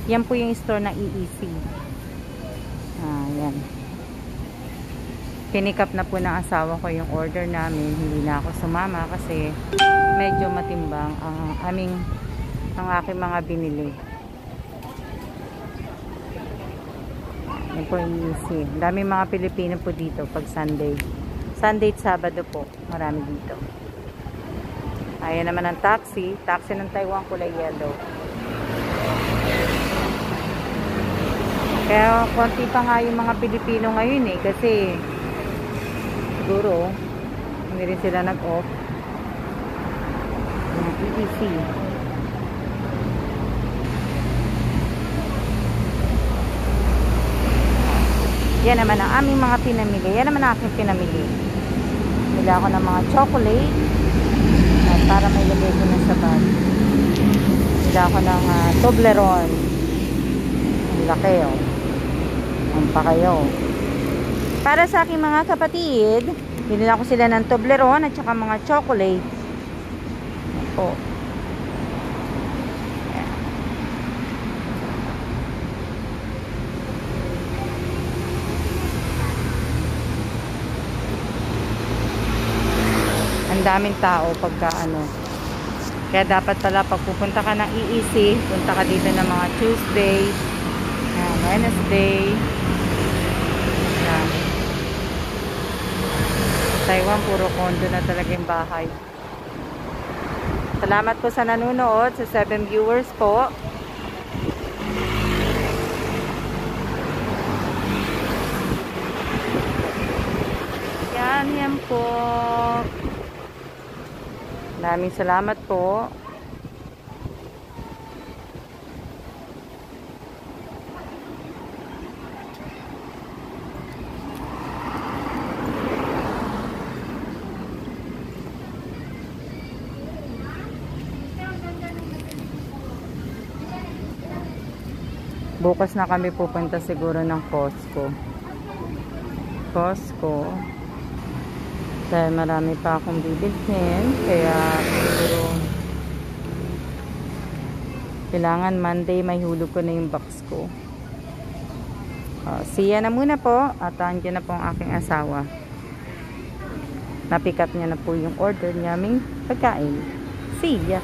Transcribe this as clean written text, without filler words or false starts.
Yan po yung store ng EEC. Yan. Pinikap na po ng asawa ko yung order namin. Hindi na ako sumama kasi medyo matimbang ang aking mga binili. Yan po yung EEC. Dami mga Pilipino po dito pag Sunday. Sunday at Sabado po. Marami dito. Ayan naman ang taxi. Taxi ng Taiwan, kulay yellow. Kaya konti pa nga yung mga Pilipino ngayon eh. Kasi siguro hindi rin sila nag-off. Yung EEC. Yan naman ang aming mga pinamili. Yan naman ang aking pinamili. Bili ako ng mga chocolate. At para may lagay ko na sa bag. Bili ako ng Toblerone. Ang laki oh. Ang pa kayo. Para sa aking mga kapatid, bili ako sila ng Toblerone at saka mga chocolate. Opo. Ang daming tao pagka kaya dapat pala pag pupunta ka ng EEC, punta ka dito ng mga Tuesday, Wednesday. Taiwan puro condo na talaga yung bahay. Salamat po sa nanonood, sa 7 viewers po. Yan po. Maraming salamat po. Bukas na kami pupunta siguro ng Costco. Dahil marami pa akong bibilhin. Kaya siguro kailangan Monday may hulog ko na yung box ko. See ya na muna po. At andyan na po ang aking asawa. Napick up niya na po yung order niyaming pagkain. See ya!